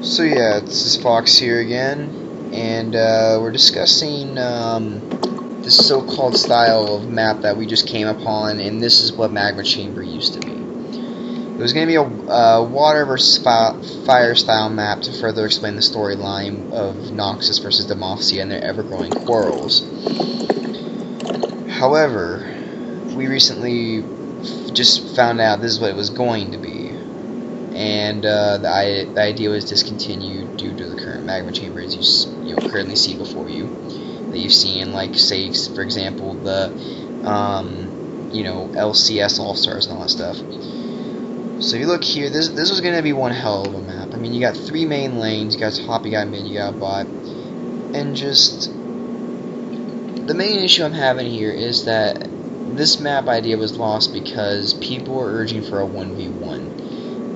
So yeah, this is Fox here again, and we're discussing this so-called style of map that we just came upon, and this is what Magma Chamber used to be. It was going to be a water versus fire style map to further explain the storyline of Noxus versus Demacia and their ever-growing quarrels. However, we recently just found out this is what it was going to be. And the idea was discontinued due to the current magma chamber as you currently see before you, that you've seen, like, say, for example, the LCS All Stars and all that stuff. So if you look here, this was going to be one hell of a map. I mean, you got 3 main lanes, you got top, you got mid, you got bot, and just the main issue I'm having here is that this map idea was lost because people were urging for a 1v1.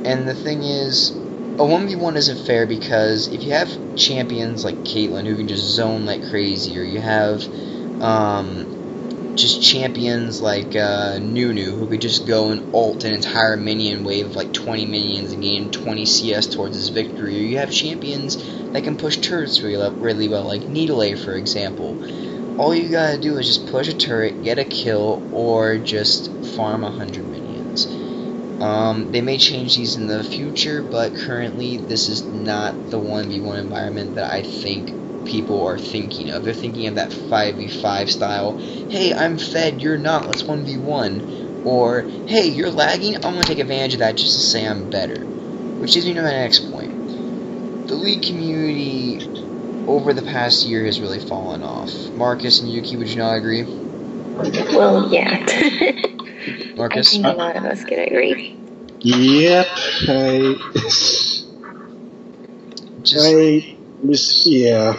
And the thing is, a 1v1 isn't fair because if you have champions like Caitlyn who can just zone like crazy, or you have just champions like Nunu who could just go and ult an entire minion wave of like 20 minions and gain 20 CS towards his victory, or you have champions that can push turrets really well, like Needle for example. All you gotta do is just push a turret, get a kill, or just farm 100 minions. They may change these in the future, but currently this is not the 1v1 environment that I think people are thinking of. They're thinking of that 5v5 style. Hey, I'm fed, you're not, let's 1v1. Or, hey, you're lagging, I'm going to take advantage of that just to say I'm better. Which leads me to my next point. The League community over the past year has really fallen off. Marcus and Yuki, would you not agree? Well, yeah. Marcus? I think a lot of us could agree. Yep, yeah.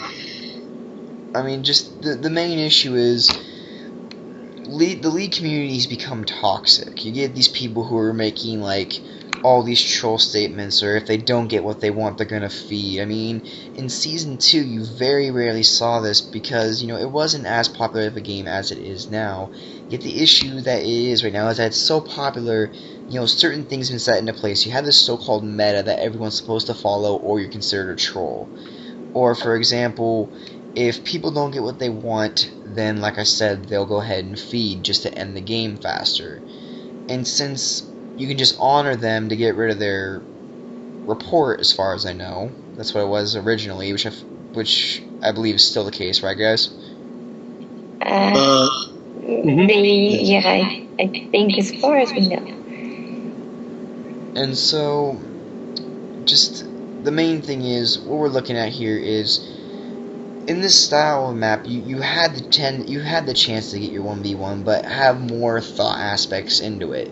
I mean, just the main issue is the League community's become toxic. You get these people who are making, like, all these troll statements, or if they don't get what they want, they're gonna feed. I mean, in Season 2, you very rarely saw this because, it wasn't as popular of a game as it is now. Yet the issue that it is right now is that it's so popular, certain things have been set into place. You have this so-called meta that everyone's supposed to follow, or you're considered a troll. Or, for example, if people don't get what they want, then, like I said, they'll go ahead and feed just to end the game faster. And since you can just honor them to get rid of their report, as far as I know. That's what it was originally, which I believe is still the case, right, guys? I think as far as we know. And so, just the main thing is, what we're looking at here is, in this style of map, you had the chance to get your 1v1, but have more thought aspects into it.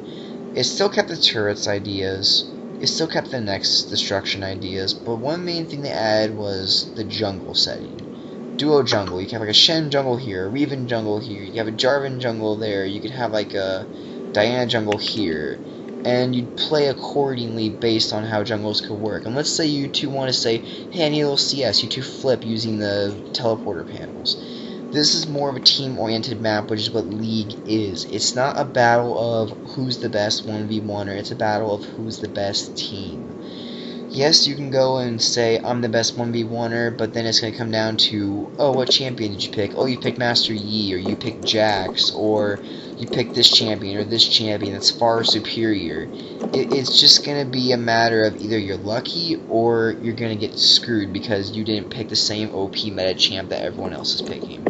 It still kept the turrets ideas, it still kept the next destruction ideas, but one main thing they added was the jungle setting. Duo jungle. You can have like a Shen jungle here, a Reven jungle here, you have a Jarvan jungle there, you could have like a Diana jungle here, and you'd play accordingly based on how jungles could work. And let's say you two want to say, hey, I need a little CS, you two flip using the teleporter panels. This is more of a team-oriented map, which is what League is. It's not a battle of who's the best 1v1er, it's a battle of who's the best team. Yes, you can go and say, I'm the best 1v1er, but then it's going to come down to, oh, what champion did you pick? Oh, you picked Master Yi, or you picked Jax, or you picked this champion, or this champion that's far superior. It's just going to be a matter of either you're lucky, or you're going to get screwed because you didn't pick the same OP meta champ that everyone else is picking.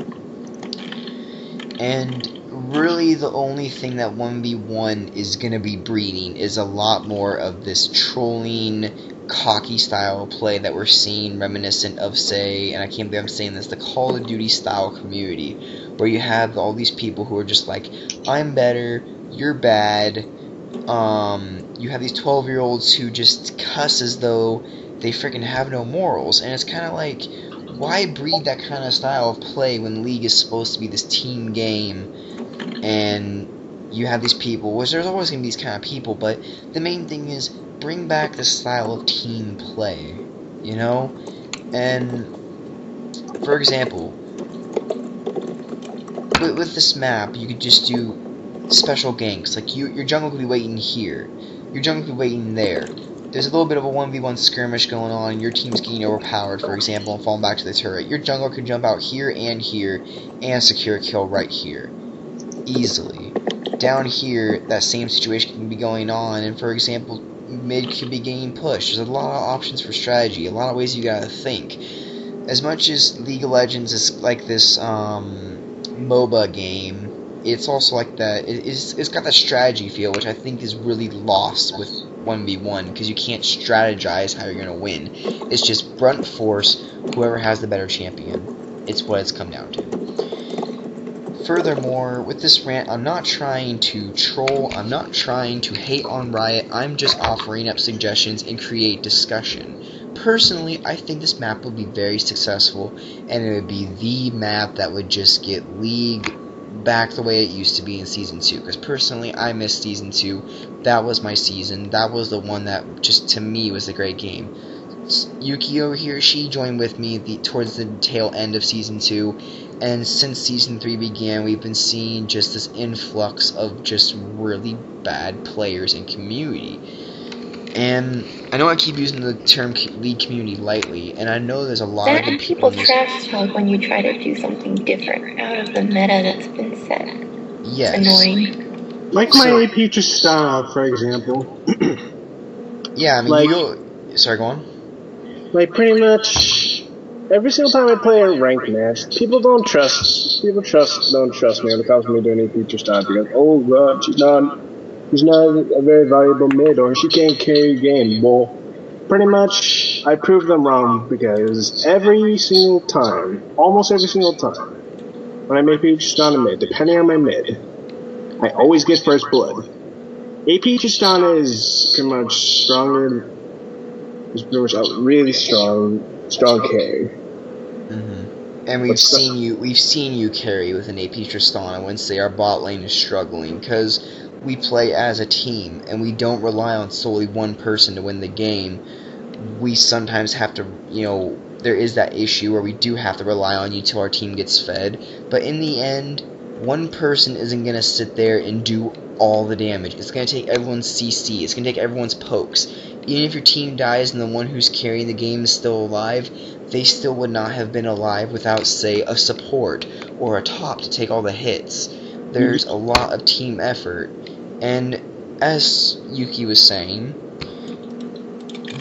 And really the only thing that 1v1 is going to be breeding is a lot more of this trolling, cocky style of play that we're seeing reminiscent of, say, and I can't believe I'm saying this, the Call of Duty style community, where you have all these people who are just like, I'm better, you're bad. You have these 12-year-olds who just cuss as though they freaking have no morals, and it's kind of like, why breed that kind of style of play when League is supposed to be this team game, and you have these people, which there's always going to be these kind of people, but the main thing is, bring back the style of team play, And, for example, with this map, you could just do special ganks, like your jungle could be waiting here, your jungle could be waiting there. there's a little bit of a 1v1 skirmish going on, your team's getting overpowered, for example, and falling back to the turret. Your jungler can jump out here and secure a kill right here. Easily. Down here, that same situation can be going on, and for example, mid could be getting pushed. There's a lot of options for strategy, a lot of ways you gotta think. As much as League of Legends is like this MOBA game, it's also like that. It's got that strategy feel, which I think is really lost with 1v1, because you can't strategize how you're gonna win. It's just brunt force, whoever has the better champion. It's what it's come down to. Furthermore, with this rant, I'm not trying to troll, I'm not trying to hate on Riot, I'm just offering up suggestions and create discussion. Personally, I think this map would be very successful, and it would be the map that would just get League back the way it used to be in Season 2, because personally, I missed Season 2, that was my season, that was the one that just, to me, was a great game. Yuki over here, she joined with me towards the tail end of Season 2, and since Season 3 began, we've been seeing just this influx of just really bad players in community. And I know I keep using the term League community lightly, and I know there's a lot of good people in this. Trash talk when you try to do something different out of the meta that's been set. Yes. It's annoying. Like my AP Tristana, for example. Yeah, I mean, like, you go... Sorry, go on. Like, pretty much every single time I play a ranked match, people don't trust me when it comes to me doing AP Tristana, because, oh god, she's not a very valuable mid, or she can't carry a game. Well, pretty much, I proved them wrong, because every single time, almost every single time, when I make AP Tristana mid, depending on my mid, I always get first blood. AP Tristana is pretty much stronger, is pretty much a really strong carry. And we've seen you carry with an AP Tristana when, say, our bot lane is struggling, because we play as a team, and we don't rely on solely one person to win the game. We sometimes have to, there is that issue where we do have to rely on you till our team gets fed, but in the end, one person isn't going to sit there and do all the damage. It's going to take everyone's CC, it's going to take everyone's pokes. Even if your team dies and the one who's carrying the game is still alive, they still would not have been alive without, say, a support or a top to take all the hits. There's a lot of team effort, and as Yuki was saying,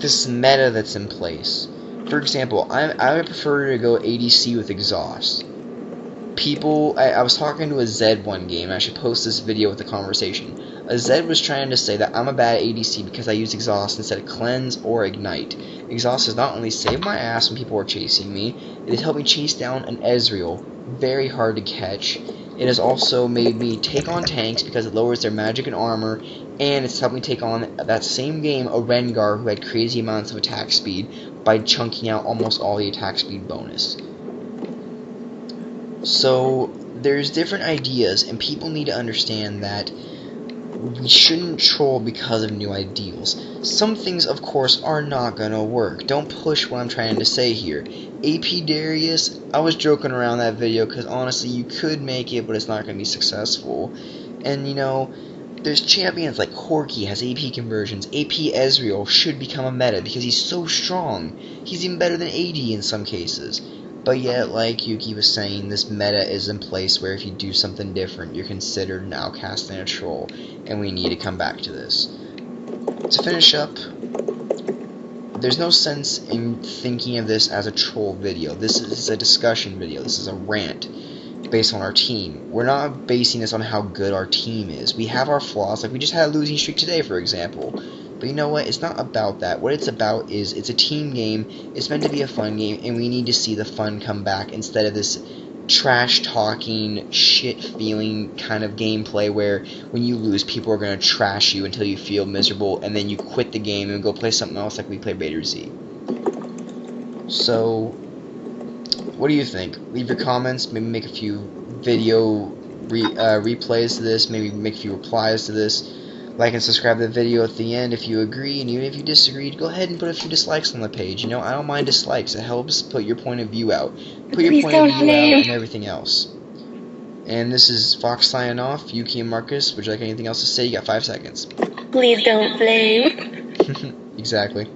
this meta that's in place. For example, I would prefer to go ADC with exhaust. I was talking to a Zed one game, and I should post this video with the conversation. A Zed was trying to say that I'm a bad ADC because I use exhaust instead of cleanse or ignite. Exhaust has not only saved my ass when people are chasing me, it has helped me chase down an Ezreal, very hard to catch. It has also made me take on tanks because it lowers their magic and armor, and it's helped me take on that same game a Rengar who had crazy amounts of attack speed by chunking out almost all the attack speed bonus. So there's different ideas, and people need to understand that we shouldn't troll because of new ideals. Some things, of course, are not gonna work. Don't push what I'm trying to say here. AP Darius, I was joking around that video because honestly you could make it, but it's not gonna be successful. And there's champions like Corki has AP conversions. AP Ezreal should become a meta because he's so strong. He's even better than AD in some cases. But yet, like Yuki was saying, this meta is in place where if you do something different, you're considered an outcast and a troll, and we need to come back to this. To finish up, there's no sense in thinking of this as a troll video. This is a discussion video. This is a rant based on our team. We're not basing this on how good our team is. We have our flaws, like we just had a losing streak today, for example. But you know what? It's not about that. What it's about is it's a team game. It's meant to be a fun game, and we need to see the fun come back instead of this trash-talking, shit-feeling kind of gameplay where when you lose, people are going to trash you until you feel miserable, and then you quit the game and go play something else like we play Raider Z. So, what do you think? Leave your comments, maybe make a few video replays to this, maybe make a few replies to this. Like and subscribe to the video at the end if you agree, and even if you disagree, go ahead and put a few dislikes on the page. I don't mind dislikes. It helps put your point of view out. Put your point of view out and everything else. And this is Fox signing off. Yuki and Marcus, would you like anything else to say? You got 5 seconds. Please don't flame. Exactly.